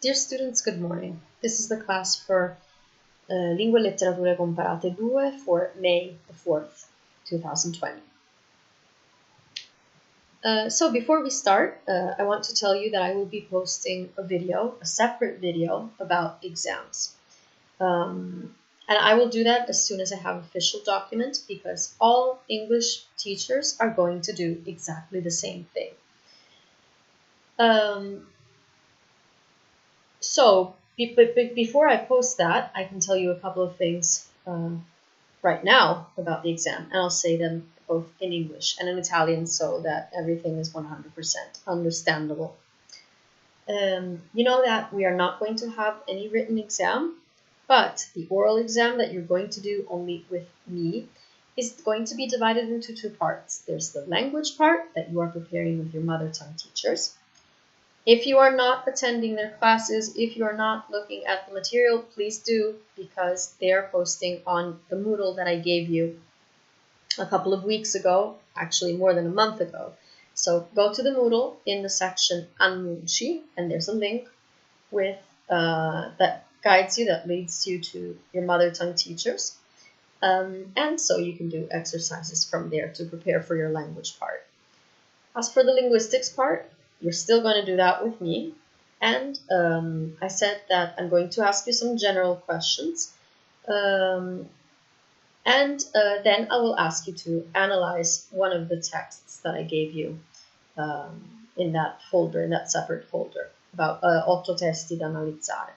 Dear students, good morning. This is the class for Lingue e Letterature Comparate 2 for May the 4th, 2020. So before we start, I want to tell you that I will be posting a separate video about exams. And I will do that as soon as I have an official document because all English teachers are going to do exactly the same thing. So before I post that, I can tell you a couple of things right now about the exam, and I'll say them both in English and in Italian so that everything is 100% understandable. You know that we are not going to have any written exam, but the oral exam that you're going to do only with me is going to be divided into two parts. There's the language part that you are preparing with your mother tongue teachers. If you are not attending their classes, if you are not looking at the material, please do, because they are posting on the Moodle that I gave you a couple of weeks ago, actually more than a month ago. So go to the Moodle in the section Annunci, and there's a link with that guides you, that leads you to your mother tongue teachers. And so you can do exercises from there to prepare for your language part. As for the linguistics part, you're still going to do that with me. And I said that I'm going to ask you some general questions. Then I will ask you to analyze one of the texts that I gave you in that folder, in that separate folder, about 8 testi da analizzare.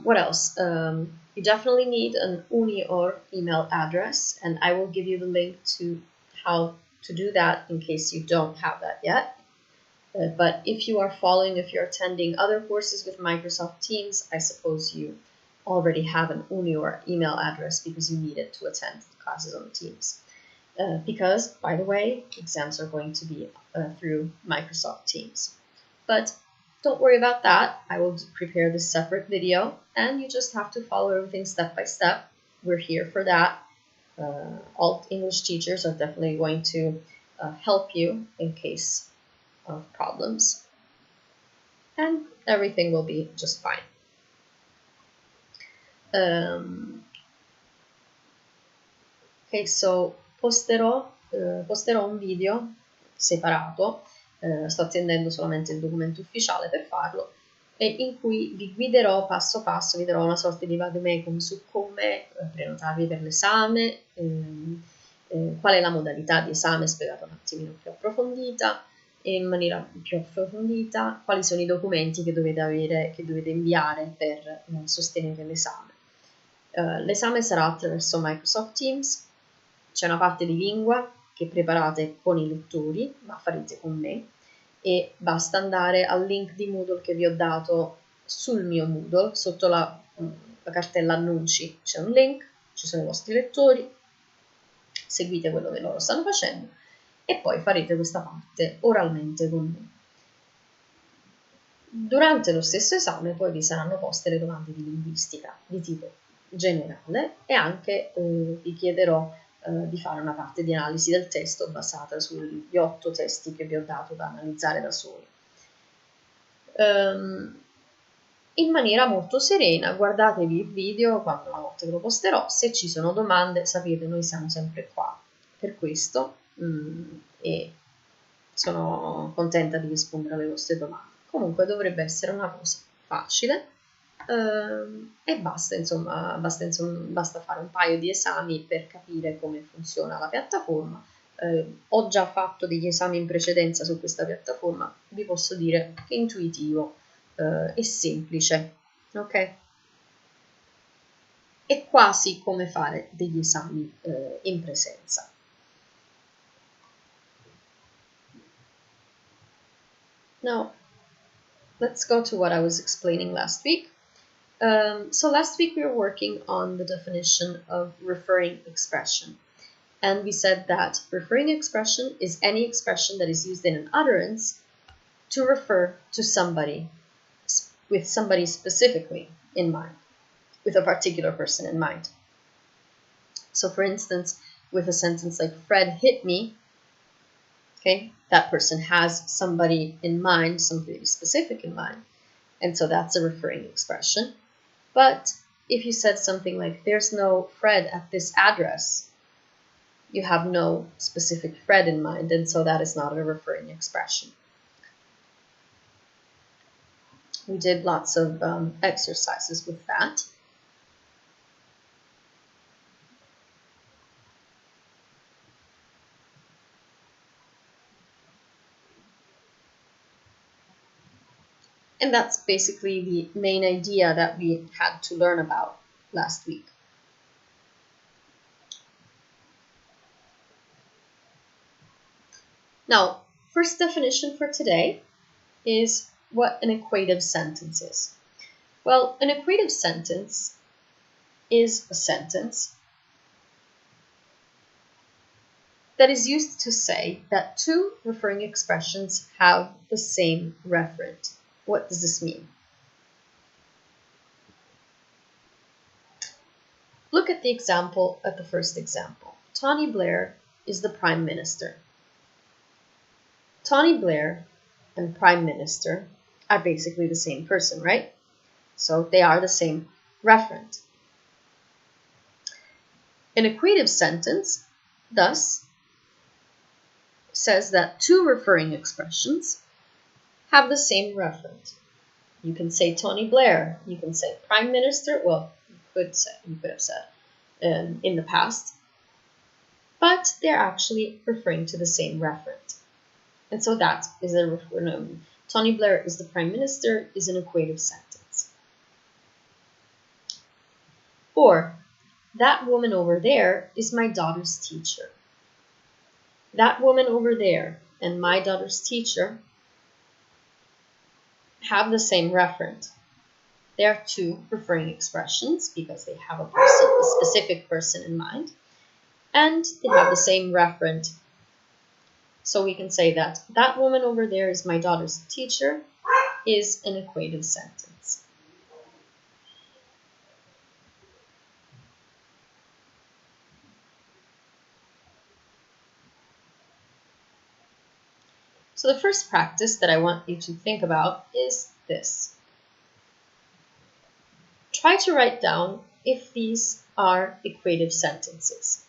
What else? You definitely need an uni or email address, and I will give you the link to how to do that in case you don't have that yet. But if you're attending other courses with Microsoft Teams, I suppose you already have an uni or email address because you need it to attend classes on Teams. Because, by the way, exams are going to be through Microsoft Teams. But don't worry about that. I will prepare this separate video, and you just have to follow everything step by step. We're here for that. All English teachers are definitely going to help you in case of problems, and everything will be just fine. Okay, so posterò un video separato, sto attendendo solamente il documento ufficiale per farlo, e in cui vi guiderò passo passo, vi darò una sorta di vademecum su come prenotarvi per l'esame, qual è la modalità di esame spiegata un attimino più approfondita, in maniera più approfondita, quali sono i documenti che dovete inviare per sostenere l'esame. L'esame sarà attraverso Microsoft Teams, c'è una parte di lingua che preparate con i lettori, ma farete con me, e basta andare al link di Moodle che vi ho dato sul mio Moodle, sotto la cartella annunci c'è un link, ci sono i vostri lettori, seguite quello che loro stanno facendo e poi farete questa parte oralmente con me. Durante lo stesso esame poi vi saranno poste le domande di linguistica di tipo generale e anche vi chiederò di fare una parte di analisi del testo basata sugli 8 testi che vi ho dato da analizzare da soli. In maniera molto serena, guardatevi il video quando una volta che lo posterò, se ci sono domande sapete noi siamo sempre qua per questo e sono contenta di rispondere alle vostre domande. Comunque dovrebbe essere una cosa facile e basta, insomma, basta fare un paio di esami per capire come funziona la piattaforma. Ho già fatto degli esami in precedenza su questa piattaforma, vi posso dire che è intuitivo e semplice, ok? È quasi come fare degli esami in presenza. Now, let's go to what I was explaining last week. So last week we were working on the definition of referring expression. And we said that referring expression is any expression that is used in an utterance to refer to somebody, with somebody specifically in mind, with a particular person in mind. So for instance, with a sentence like Fred hit me, Okay, that person has somebody in mind, somebody specific in mind, and so that's a referring expression. But if you said something like, there's no Fred at this address, you have no specific Fred in mind, and so that is not a referring expression. We did lots of exercises with that. And that's basically the main idea that we had to learn about last week. Now, first definition for today is what an equative sentence is. Well, an equative sentence is a sentence that is used to say that two referring expressions have the same referent. What does this mean? Look at the example, at the first example. Tony Blair is the Prime Minister. Tony Blair and Prime Minister are basically the same person, right? So they are the same referent. An equative sentence, thus, says that two referring expressions have the same referent. You can say Tony Blair, you can say Prime Minister, well, you could have said in the past, but they're actually referring to the same referent. And so that is a Tony Blair is the Prime Minister is an equative sentence. Or, that woman over there is my daughter's teacher. That woman over there and my daughter's teacher have the same referent. They are two referring expressions because they have a specific person in mind, and they have the same referent. So we can say that that woman over there is my daughter's teacher is an equative sentence. So the first practice that I want you to think about is this. Try to write down if these are equative sentences.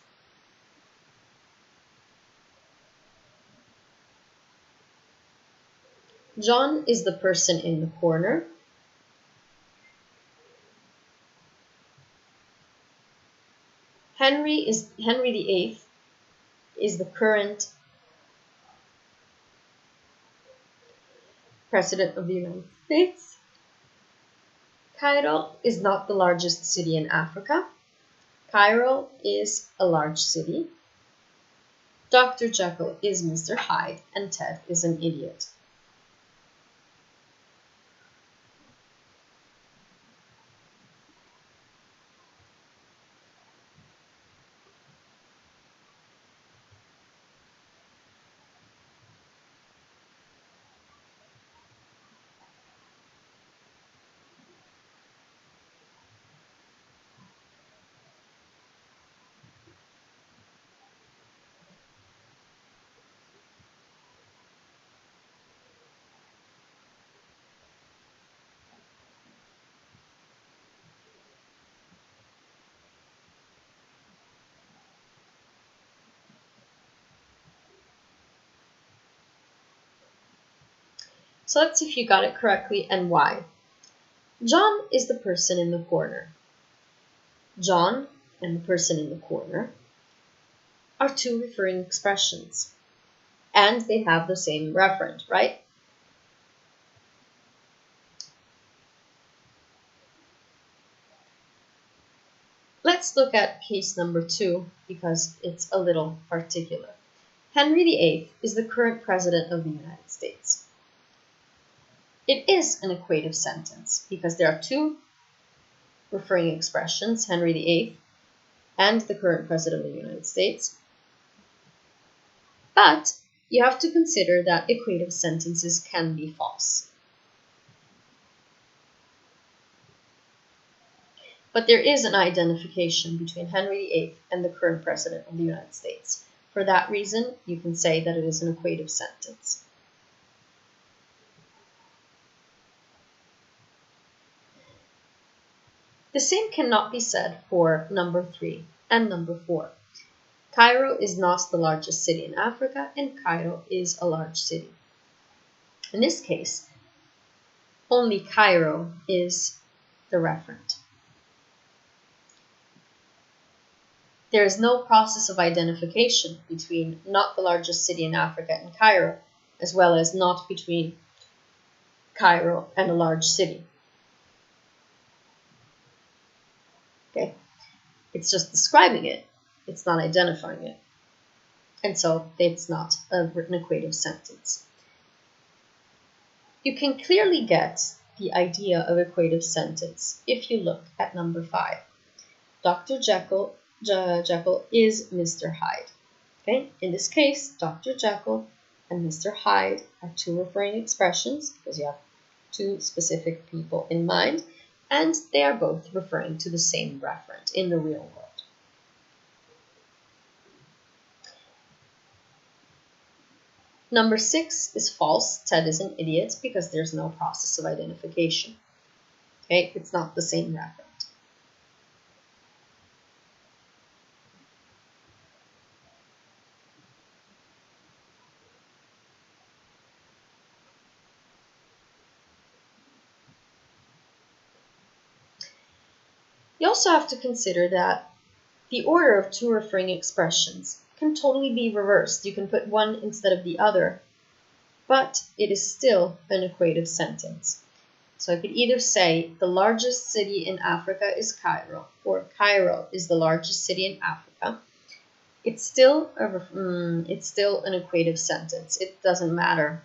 John is the person in the corner. Henry VIII is the current President of the United States. Cairo is not the largest city in Africa. Cairo is a large city. Dr. Jekyll is Mr. Hyde, and Ted is an idiot. So let's see if you got it correctly and why. John is the person in the corner. John and the person in the corner are two referring expressions, and they have the same referent, right? Let's look at case number 2 because it's a little particular. Henry VIII is the current President of the United States. It is an equative sentence because there are two referring expressions, Henry VIII and the current President of the United States. But you have to consider that equative sentences can be false. But there is an identification between Henry VIII and the current President of the United States. For that reason, you can say that it is an equative sentence. The same cannot be said for number 3 and number 4. Cairo is not the largest city in Africa, and Cairo is a large city. In this case, only Cairo is the referent. There is no process of identification between not the largest city in Africa and Cairo, as well as not between Cairo and a large city. Okay? It's just describing it. It's not identifying it. And so it's not a written equative sentence. You can clearly get the idea of equative sentence if you look at number 5. Dr. Jekyll is Mr. Hyde. Okay? In this case, Dr. Jekyll and Mr. Hyde are two referring expressions because you have two specific people in mind, and they are both referring to the same referent in the real world. Number 6 is false. Ted is an idiot because there's no process of identification. Okay, it's not the same referent. You also have to consider that the order of two referring expressions can totally be reversed. You can put one instead of the other, but it is still an equative sentence. So I could either say the largest city in Africa is Cairo, or Cairo is the largest city in Africa. It's still an equative sentence. It doesn't matter.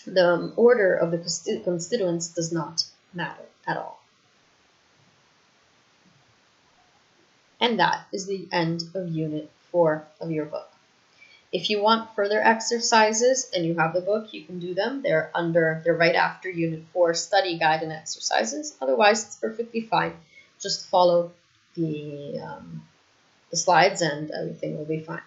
The order of the constituents does not matter at all. And that is the end of Unit 4 of your book. If you want further exercises and you have the book, you can do them. They're right after Unit 4 study guide and exercises. Otherwise, it's perfectly fine. Just follow the slides and everything will be fine.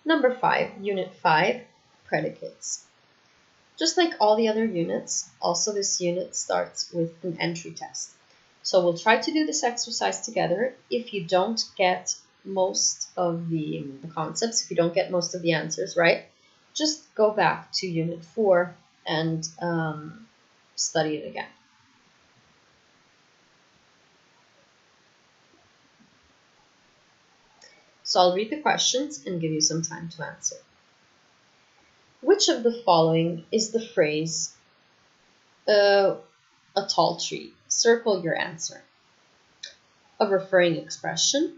Number 5, Unit 5, predicates. Just like all the other units, also this unit starts with an entry test. So we'll try to do this exercise together. If you don't get most of the concepts, if you don't get most of the answers right, just go back to Unit 4 and study it again. So I'll read the questions and give you some time to answer. Which of the following is the phrase, a tall tree? Circle your answer. A referring expression,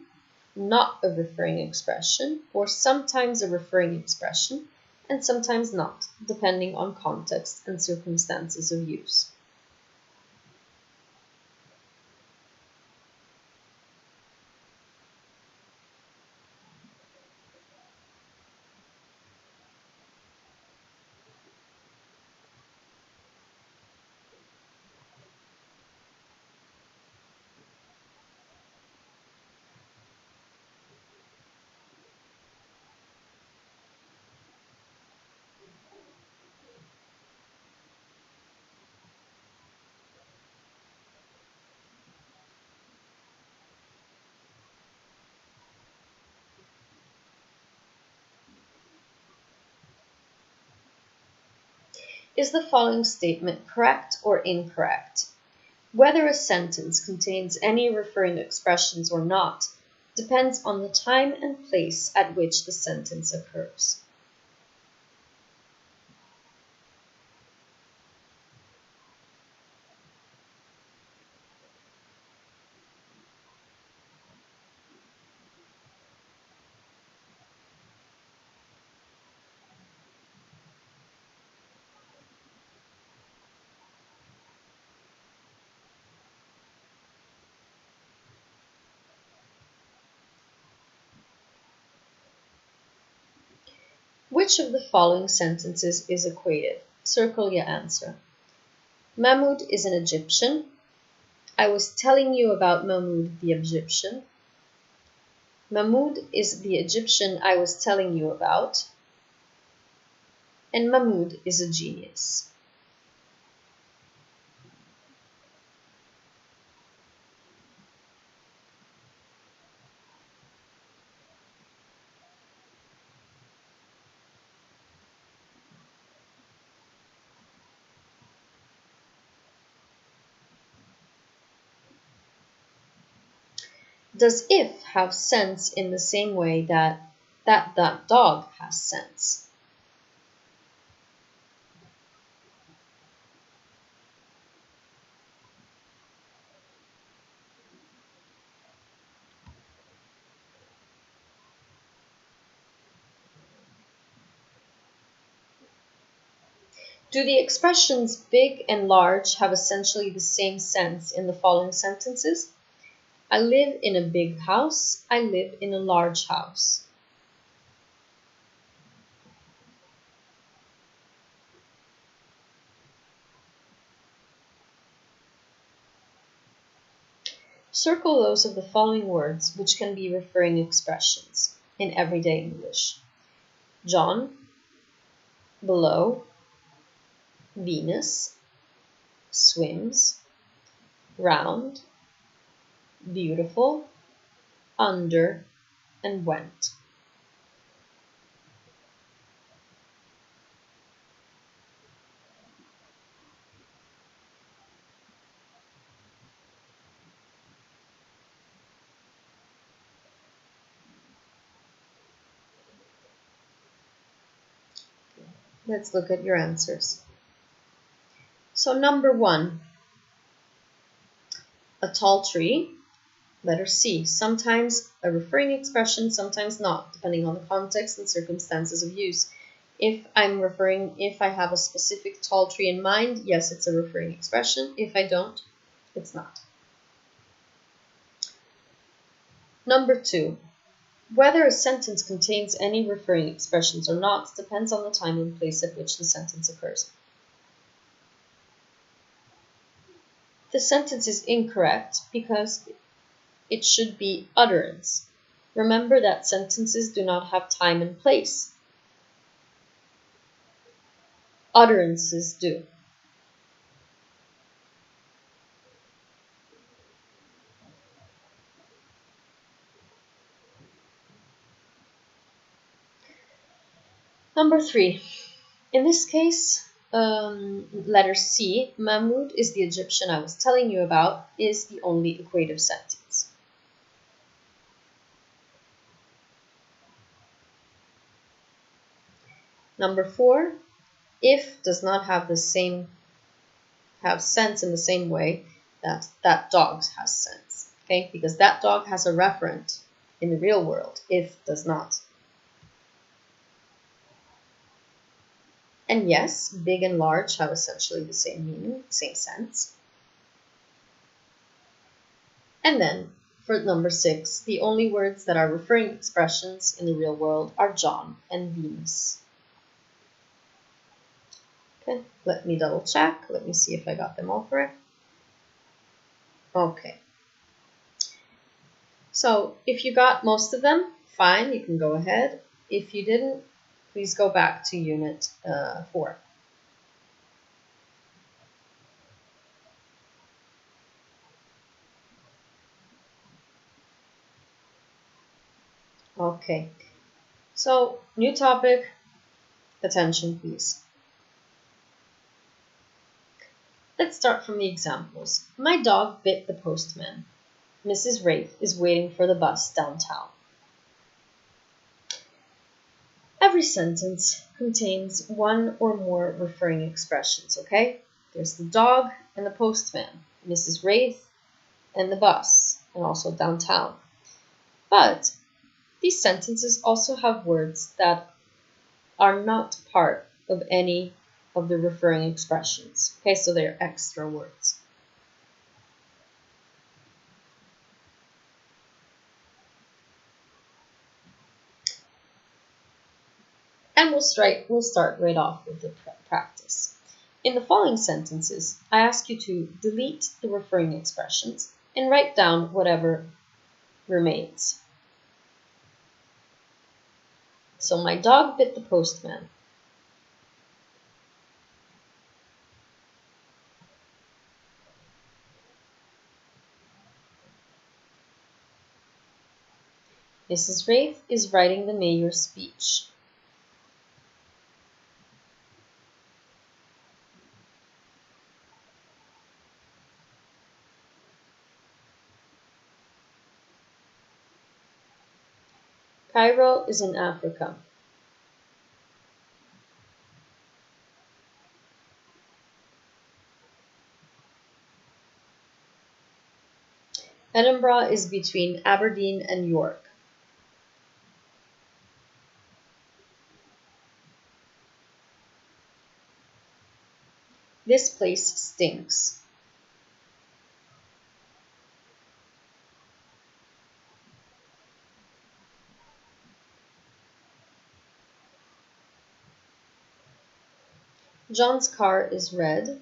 not a referring expression, or sometimes a referring expression, and sometimes not, depending on context and circumstances of use. Is the following statement correct or incorrect? Whether a sentence contains any referring expressions or not depends on the time and place at which the sentence occurs. Which of the following sentences is equated? Circle your answer. Mahmud is an Egyptian. I was telling you about Mahmud the Egyptian. Mahmud is the Egyptian I was telling you about. And Mahmud is a genius. Does if have sense in the same way that dog has sense? Do the expressions big and large have essentially the same sense in the following sentences? I live in a big house. I live in a large house. Circle those of the following words which can be referring expressions in everyday English. John, below, Venus, swims, round, beautiful, under, and went. Let's look at your answers. So number 1, a tall tree, letter C, sometimes a referring expression, sometimes not, depending on the context and circumstances of use. If I have a specific tall tree in mind, yes, it's a referring expression. If I don't, it's not. Number 2, whether a sentence contains any referring expressions or not depends on the time and place at which the sentence occurs. The sentence is incorrect because it should be utterance. Remember that sentences do not have time and place. Utterances do. Number 3, in this case, letter C, Mahmud is the Egyptian I was telling you about, is the only equative sentence. Number 4, if does not have sense in the same way that dog has sense. Okay, because that dog has a referent in the real world. If does not. And yes, big and large have essentially the same meaning, same sense. And then, for number 6, the only words that are referring expressions in the real world are John and Venus. Okay, let me double check. Let me see if I got them all correct. Okay. So, if you got most of them, fine, you can go ahead. If you didn't, please go back to Unit 4. Okay, so new topic, attention please. Let's start from the examples. My dog bit the postman. Mrs. Wraith is waiting for the bus downtown. Every sentence contains one or more referring expressions, okay? There's the dog and the postman, Mrs. Wraith and the bus, and also downtown. But these sentences also have words that are not part of any of the referring expressions. Okay, so they're extra words. And we'll start right off with the practice. In the following sentences, I ask you to delete the referring expressions and write down whatever remains. So my dog bit the postman. Mrs. Wraith is writing the mayor's speech. Cairo is in Africa. Edinburgh is between Aberdeen and York. This place stinks. John's car is red.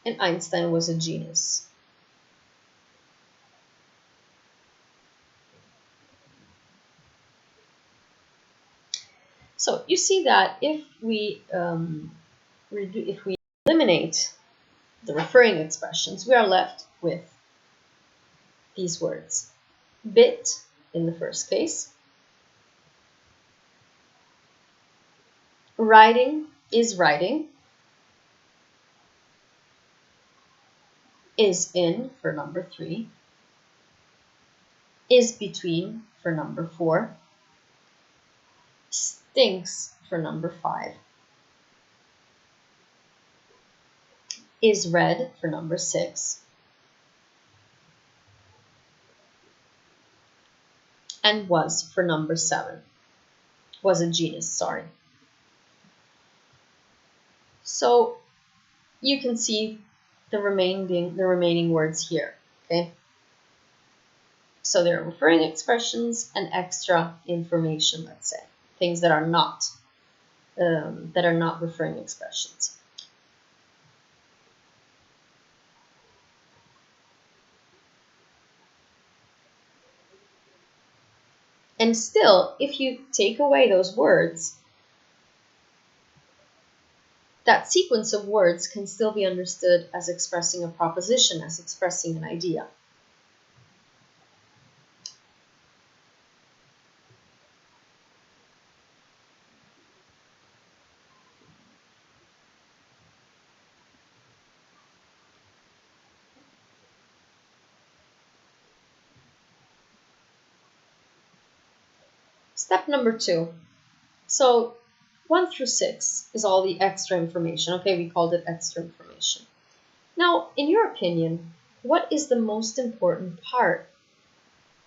And Einstein was a genius. So you see that if we eliminate the referring expressions, we are left with these words. Bit in the first case. Writing is writing. Is in for number 3. Is between for number 4. Stinks for number 5. Is red for number 6. And was for number 7. Was a genius, sorry. So you can see the remaining words here, okay? So there are referring expressions and extra information, let's say, things that are not referring expressions. And still, if you take away those words, that sequence of words can still be understood as expressing a proposition, as expressing an idea. Step number 2. So 1 through 6 is all the extra information. Okay, we called it extra information. Now, in your opinion, what is the most important part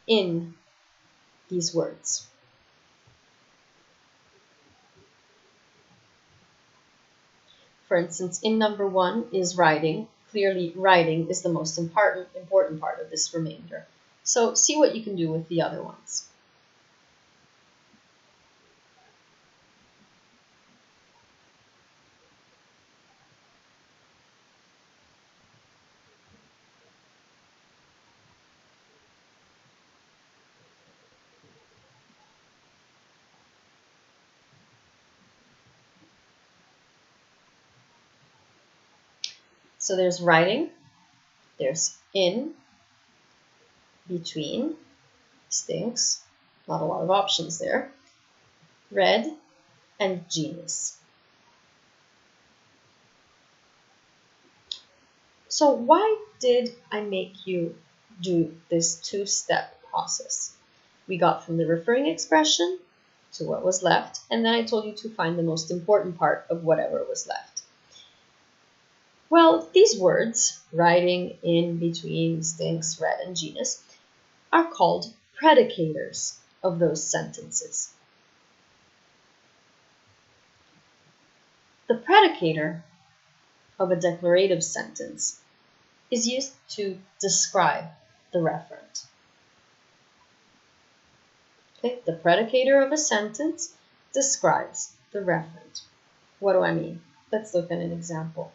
in these words? For instance, in number 1 is writing. Clearly, writing is the most important part of this remainder. So see what you can do with the other ones. So there's writing, there's in, between, stinks, not a lot of options there, red, and genius. So why did I make you do this 2-step process? We got from the referring expression to what was left, and then I told you to find the most important part of whatever was left. Well, these words, writing, in, between, stinks, red, and genius, are called predicators of those sentences. The predicator of a declarative sentence is used to describe the referent. Okay, the predicator of a sentence describes the referent. What do I mean? Let's look at an example.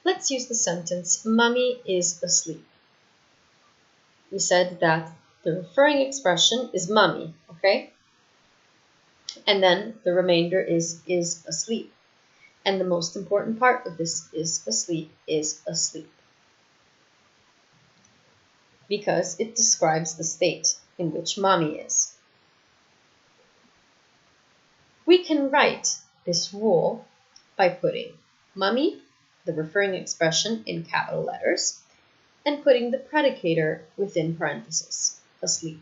Let's use the sentence, Mommy is asleep. We said that the referring expression is mommy, okay? And then the remainder is asleep. And the most important part of this is asleep, because it describes the state in which mommy is. We can write this rule by putting mommy, the referring expression, in capital letters, and putting the predicator within parentheses, asleep.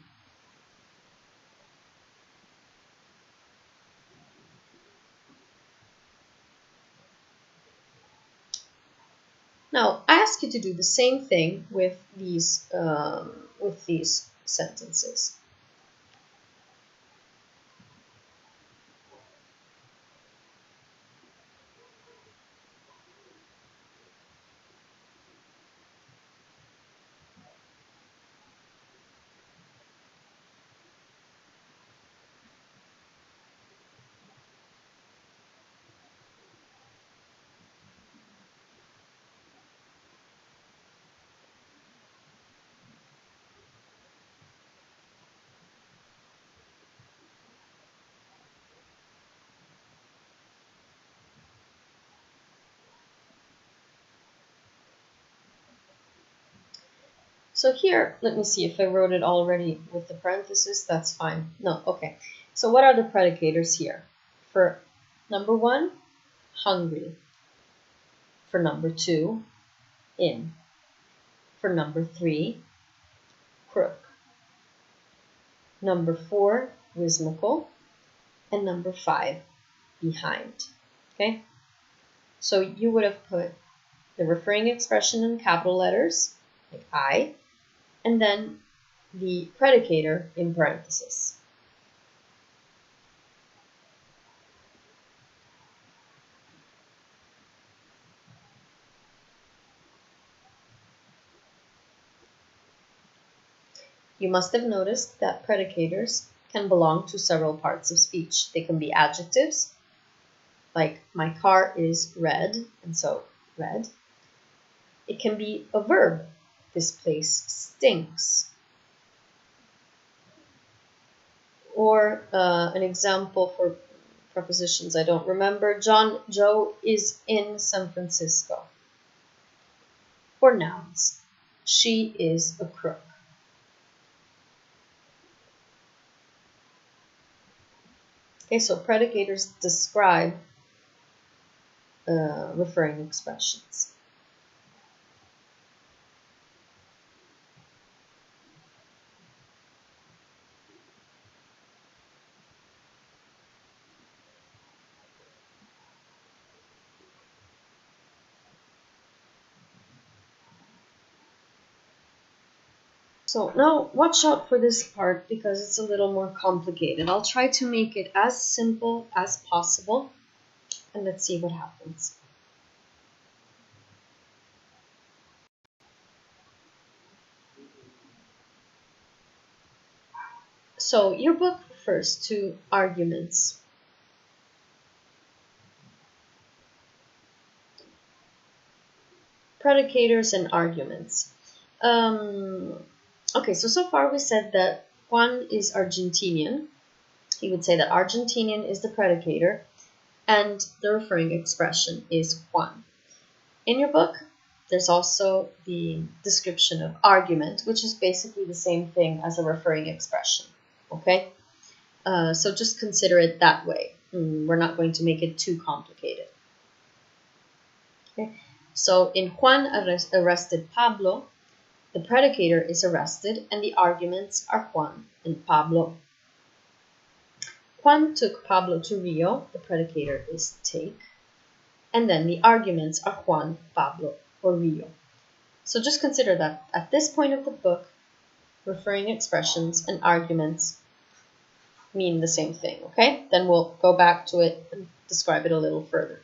Now, I ask you to do the same thing with these sentences. So here, let me see if I wrote it already with the parentheses. That's fine. No, okay. So what are the predicators here? For number 1, hungry. For number 2, in. For number 3, crook. Number 4, rhythmical. And number 5, behind. Okay? So you would have put the referring expression in capital letters, like I, and then the predicator in parentheses. You must have noticed that predicators can belong to several parts of speech. They can be adjectives, like my car is red, and so red. It can be a verb. This place stinks. Or an example for prepositions I don't remember. Joe is in San Francisco. Or nouns. She is a crook. Okay, so predicators describe referring expressions. So now watch out for this part because it's a little more complicated. I'll try to make it as simple as possible and let's see what happens. So your book refers to arguments. Predicators and arguments. Okay, so far we said that Juan is Argentinian. He would say that Argentinian is the predicator and the referring expression is Juan. In your book, there's also the description of argument, which is basically the same thing as a referring expression, okay? So just consider it that way. We're not going to make it too complicated. Okay? So in Juan arrested Pablo, the predicator is arrested and the arguments are Juan and Pablo. Juan took Pablo to Rio, the predicator is take, and then the arguments are Juan, Pablo, or Rio. So just consider that at this point of the book, referring expressions and arguments mean the same thing, okay? Then we'll go back to it and describe it a little further.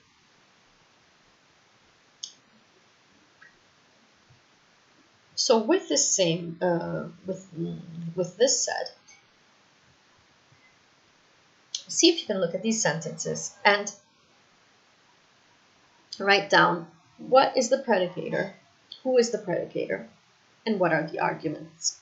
So with this same, with this said, see if you can look at these sentences and write down what is the predicator, who is the predicator, and what are the arguments.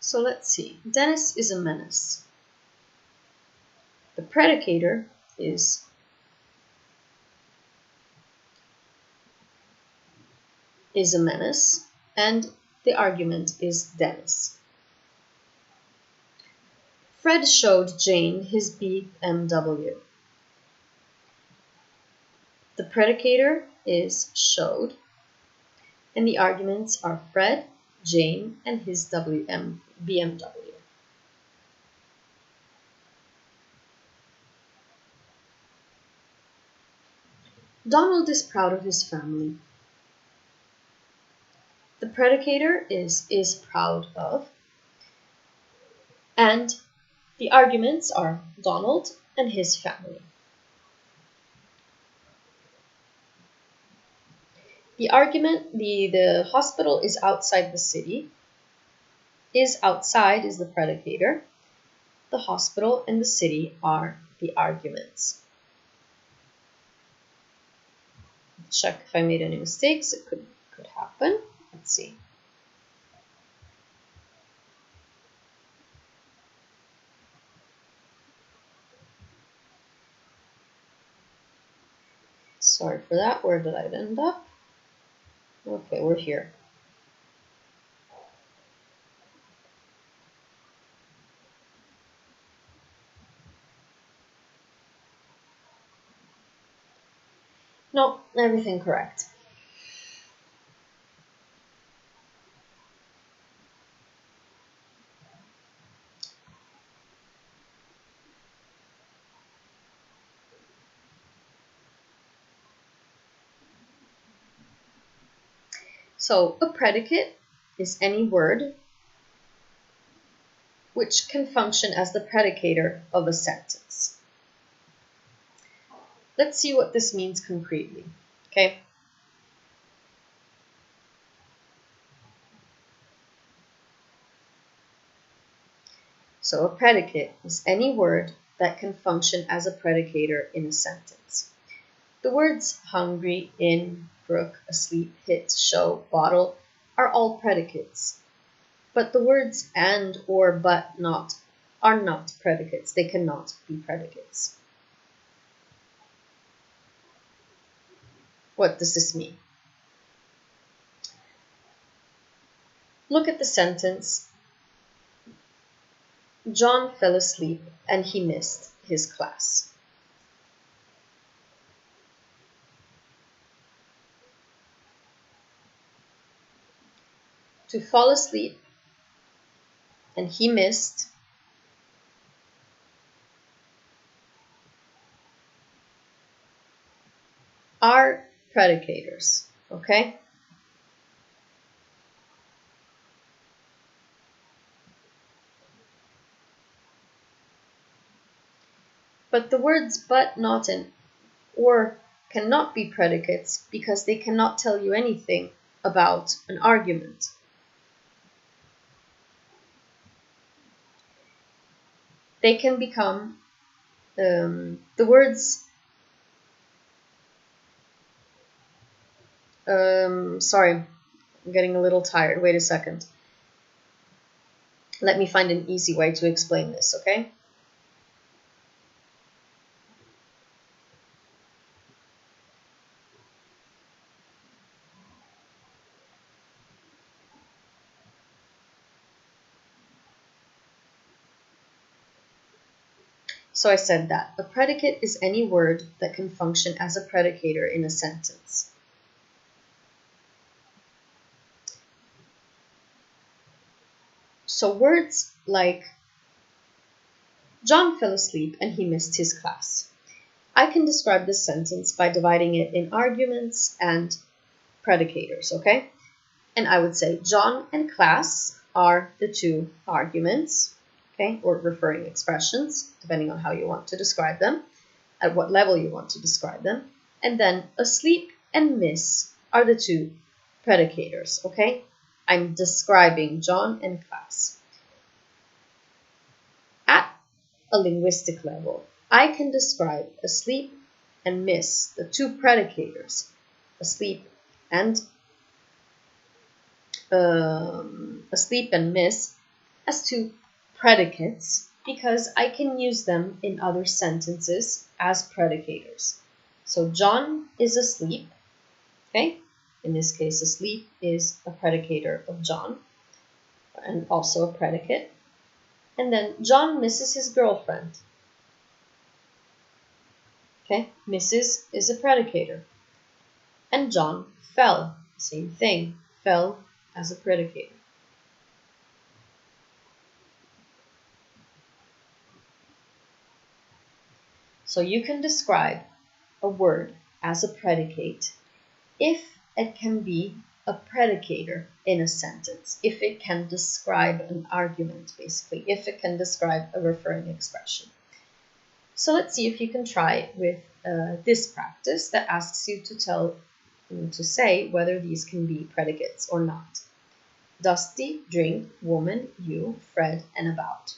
So let's see. Dennis is a menace. The predicator is a menace, and the argument is Dennis. Fred showed Jane his BMW. The predicator is showed, and the arguments are Fred, Jane, and his BMW. Donald is proud of his family. The predicator is proud of, and the arguments are Donald and his family. The argument, the hospital is outside the city. Is outside is the predicator. The hospital and the city are the arguments. Check if I made any mistakes. It could happen. Let's see. Sorry for that. Where did I end up? Okay, we're here. No, everything correct. So a predicate is any word which can function as the predicator of a sentence. Let's see what this means concretely, okay? So a predicate is any word that can function as a predicator in a sentence. The words hungry, in, brook, asleep, hit, show, bottle are all predicates. But the words and, or, but, not are not predicates. They cannot be predicates. What does this mean? Look at the sentence. John fell asleep and he missed his class. To fall asleep and he missed are predicators, okay? But the words but, not, and or cannot be predicates because they cannot tell you anything about an argument. They can become the words. Sorry, I'm getting a little tired. Wait a second. Let me find an easy way to explain this, okay? So I said that a predicate is any word that can function as a predicator in a sentence. So words like John fell asleep and he missed his class. I can describe this sentence by dividing it in arguments and predicators, okay? And I would say John and class are the two arguments, okay, or referring expressions, depending on how you want to describe them, at what level you want to describe them. And then asleep and miss are the two predicators, okay? I'm describing John and class. At a linguistic level, I can describe asleep and miss, the two predicators, asleep and miss, as two predicates because I can use them in other sentences as predicators. So John is asleep, okay? In this case, asleep is a predicator of John and also a predicate. And then John misses his girlfriend. Okay, misses is a predicator. And John fell, same thing, fell as a predicator. So you can describe a word as a predicate if it can be a predicator in a sentence, if it can describe an argument, basically, if it can describe a referring expression. So let's see if you can try with this practice that asks you to say whether these can be predicates or not. Dusty, drink, woman, you, Fred, and about.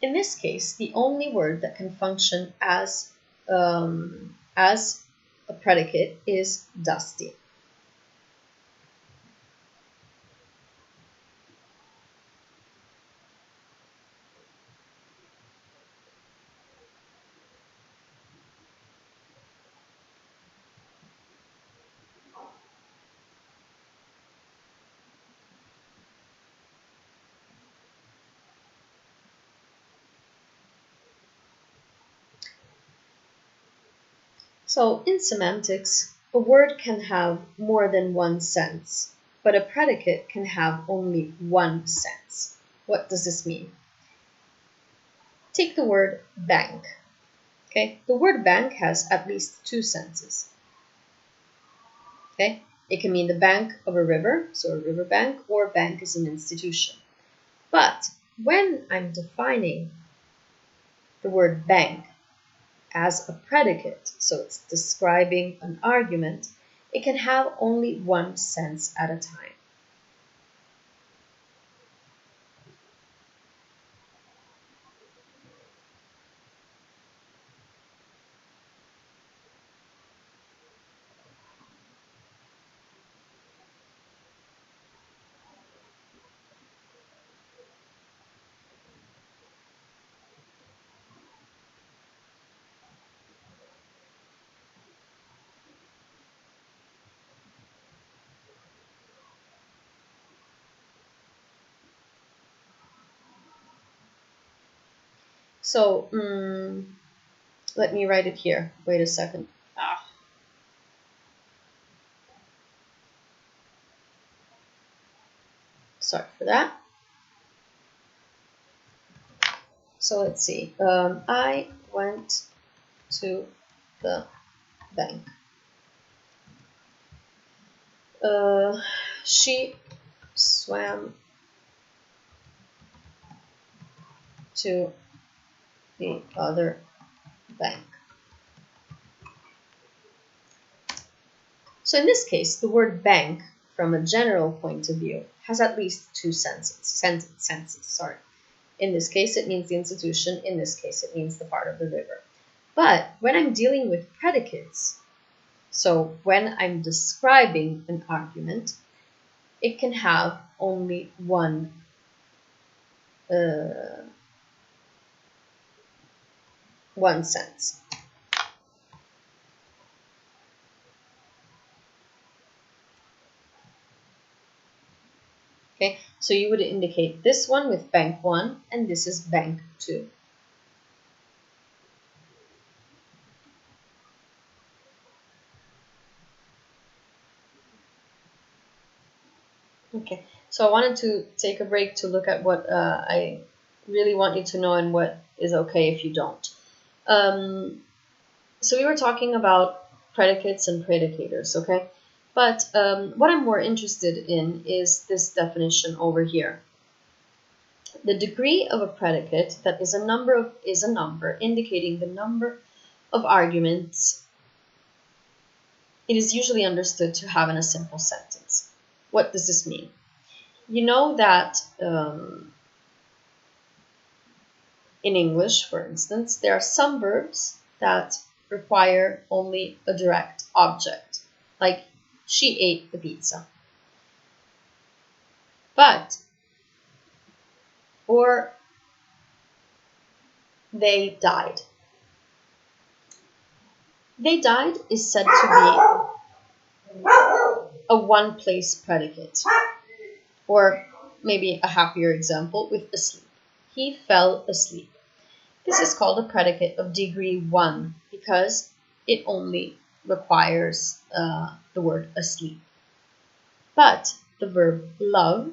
In this case, the only word that can function as a predicate is dusty. So in semantics, a word can have more than one sense, but a predicate can have only one sense. What does this mean? Take the word bank. Okay, the word bank has at least two senses. Okay, it can mean the bank of a river, so a river bank, or bank is an institution. But when I'm defining the word bank as a predicate, so it's describing an argument, it can have only one sense at a time. So let me write it here. Wait a second. Sorry for that. So let's see. I went to the bank. She swam to the other bank. So in this case, the word bank, from a general point of view, has at least two senses. Sorry. In this case, it means the institution. In this case, it means the part of the river. But when I'm dealing with predicates, So when I'm describing an argument, it can have only one sense. Okay, so you would indicate this one with bank 1 and this is bank 2. Okay, so I wanted to take a break to look at what I really want you to know and what is okay if you don't. So we were talking about predicates and predicators, okay? But what I'm more interested in is this definition over here. The degree of a predicate that is a number indicating the number of arguments it is usually understood to have in a simple sentence. What does this mean? You know that in English, for instance, there are some verbs that require only a direct object, like she ate the pizza. Or they died. They died is said to be a one-place predicate. Or maybe a happier example with asleep. He fell asleep. This is called a predicate of degree 1 because it only requires the word asleep. But the verb love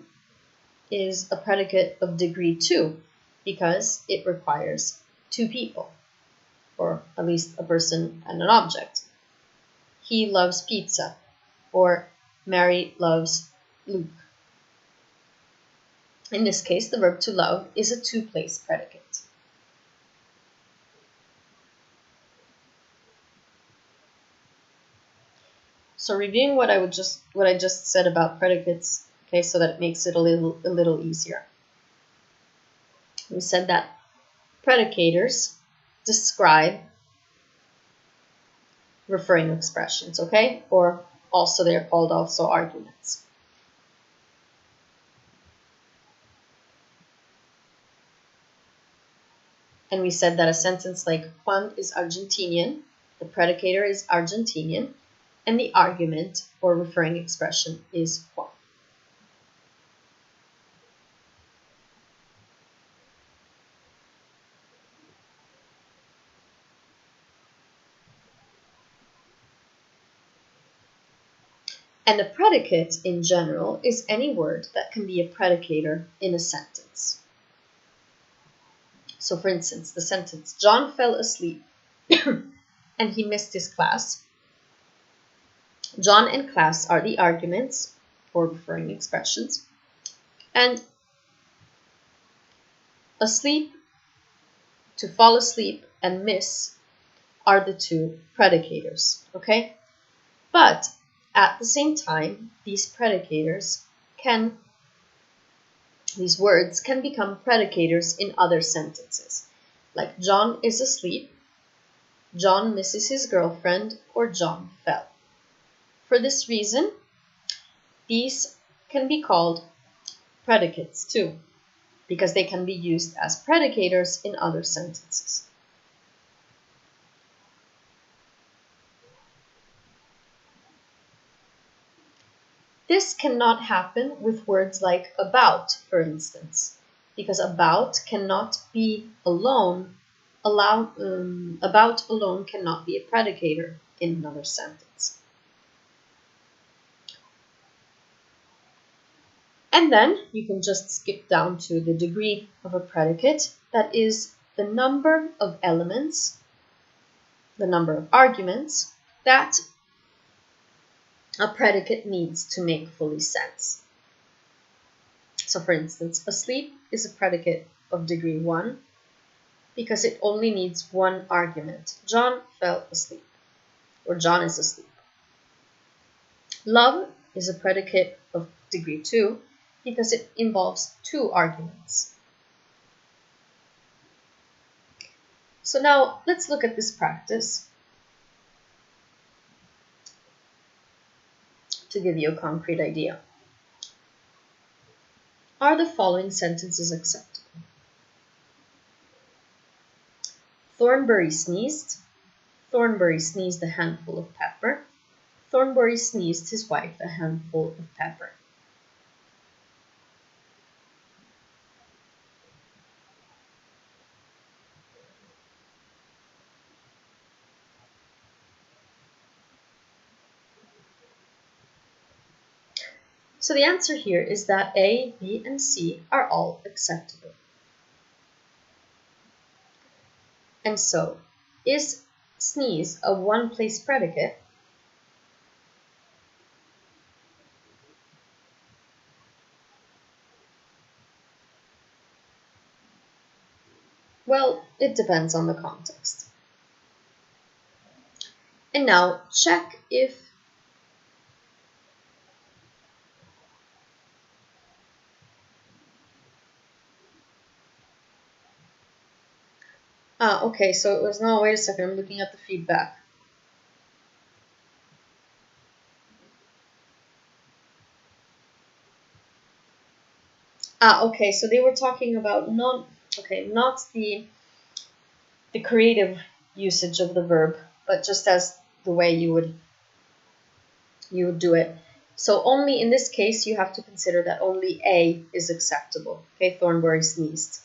is a predicate of degree 2 because it requires 2 people, or at least a person and an object. He loves pizza, or Mary loves Luke. In this case, the verb to love is a 2-place predicate. So reviewing what I just said about predicates, okay, so that it makes it a little easier. We said that predicators describe referring expressions, okay? Or also they're called also arguments. And we said that a sentence like Juan is Argentinian, the predicator is Argentinian, and the argument or referring expression is Juan. And a predicate in general is any word that can be a predicator in a sentence. So for instance, the sentence, John fell asleep and he missed his class. John and class are the arguments or referring expressions. And asleep, to fall asleep, and miss are the 2 predicators, okay? But at the same time, these words can become predicators in other sentences, like John is asleep, John misses his girlfriend, or John fell. For this reason, these can be called predicates too, because they can be used as predicators in other sentences. This cannot happen with words like about, for instance, because about cannot be alone. About alone cannot be a predicator in another sentence. And then you can just skip down to the degree of a predicate, that is the number of elements, the number of arguments that a predicate needs to make fully sense. So for instance, asleep is a predicate of degree 1 because it only needs one argument. John fell asleep, or John is asleep. Love is a predicate of degree 2 because it involves 2 arguments. So now let's look at this practice. to give you a concrete idea. Are the following sentences acceptable? Thornbury sneezed. Thornbury sneezed a handful of pepper. Thornbury sneezed his wife a handful of pepper. So the answer here is that A, B, and C are all acceptable. And so, is sneeze a one-place predicate? Well, it depends on the context. And now check if okay, so it was, no, wait a second, I'm looking at the feedback. Okay, so they were talking about not the creative usage of the verb, but just as the way you would do it. So only in this case, you have to consider that only A is acceptable. Okay, Thornbury sneezed.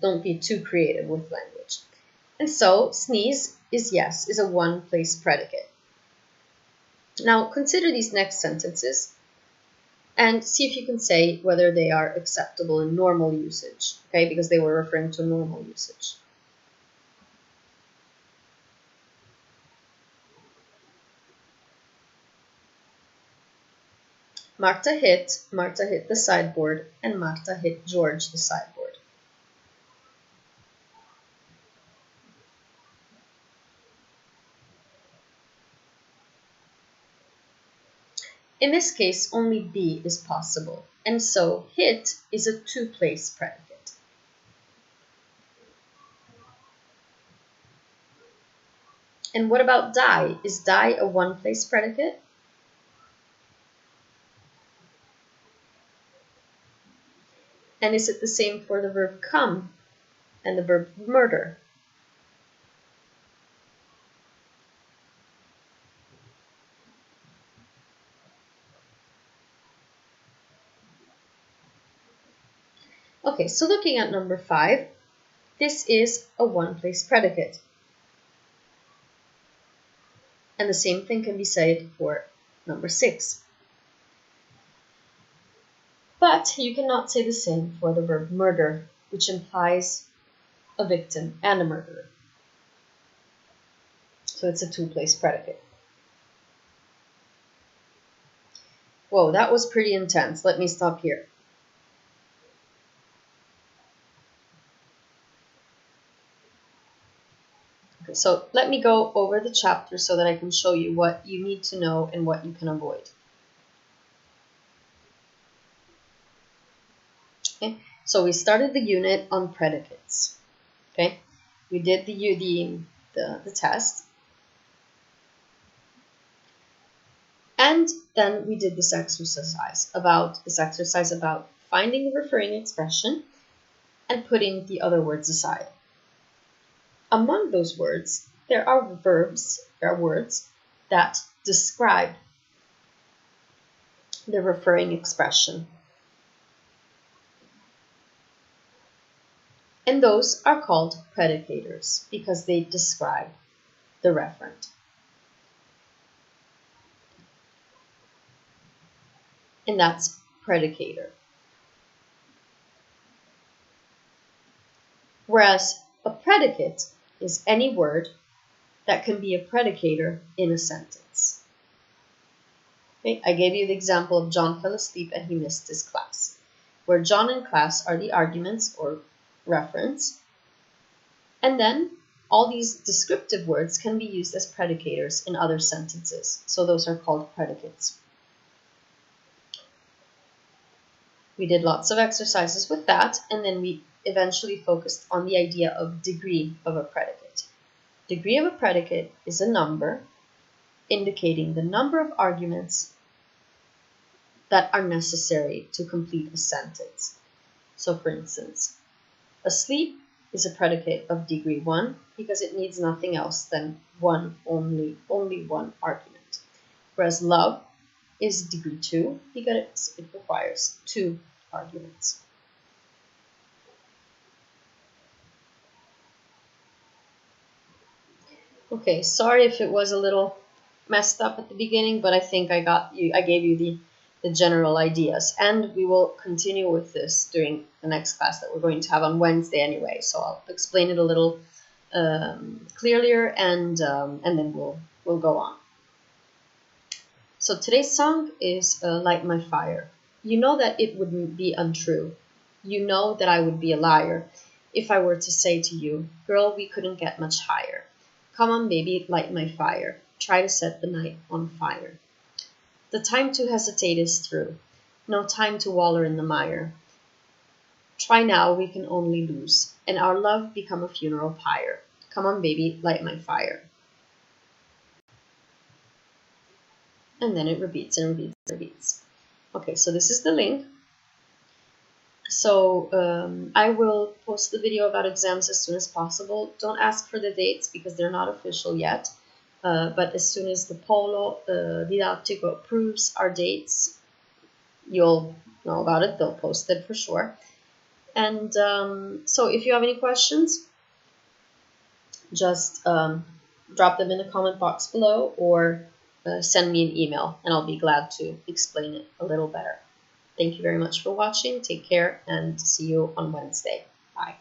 Don't be too creative with language. And so sneeze is yes, is a one-place predicate. Now consider these next sentences and see if you can say whether they are acceptable in normal usage, okay, because they were referring to normal usage. Marta hit the sideboard, and Marta hit George the sideboard. In this case, only B is possible, and so hit is a two-place predicate. And what about die? Is die a one-place predicate? And is it the same for the verb come and the verb murder? Okay, so looking at number 5, this is a one-place predicate. And the same thing can be said for number 6. But you cannot say the same for the verb murder, which implies a victim and a murderer. So it's a two-place predicate. Whoa, that was pretty intense. Let me stop here. Okay, so let me go over the chapter so that I can show you what you need to know and what you can avoid. Okay, so we started the unit on predicates. Okay, we did the test, and then we did this exercise about finding the referring expression and putting the other words aside. Among those words, there are words that describe the referring expression. And those are called predicators because they describe the referent. And that's predicator. Whereas a predicate is any word that can be a predicator in a sentence. Okay, I gave you the example of John fell asleep and he missed his class, where John and class are the arguments or reference, and then all these descriptive words can be used as predicators in other sentences. So those are called predicates. We did lots of exercises with that, and then we eventually focused on the idea of degree of a predicate. Degree of a predicate is a number indicating the number of arguments that are necessary to complete a sentence. So for instance, asleep is a predicate of degree 1 because it needs nothing else than only one argument. Whereas love is degree 2 because it requires 2 arguments. Okay, sorry if it was a little messed up at the beginning, but I think I gave you the general ideas. And we will continue with this during the next class that we're going to have on Wednesday anyway. So I'll explain it a little clearer, and then we'll go on. So today's song is Light My Fire. You know that it would be untrue. You know that I would be a liar if I were to say to you, girl, we couldn't get much higher. Come on, baby, light my fire. Try to set the night on fire. The time to hesitate is through. No time to waller in the mire. Try now, we can only lose, and our love become a funeral pyre. Come on, baby, light my fire. And then it repeats and repeats and repeats. Okay, so this is the link. So I will post the video about exams as soon as possible. Don't ask for the dates because they're not official yet. But as soon as the Polo Didattico approves our dates, you'll know about it. They'll post it for sure. And so if you have any questions, just drop them in the comment box below or send me an email and I'll be glad to explain it a little better. Thank you very much for watching. Take care and see you on Wednesday. Bye.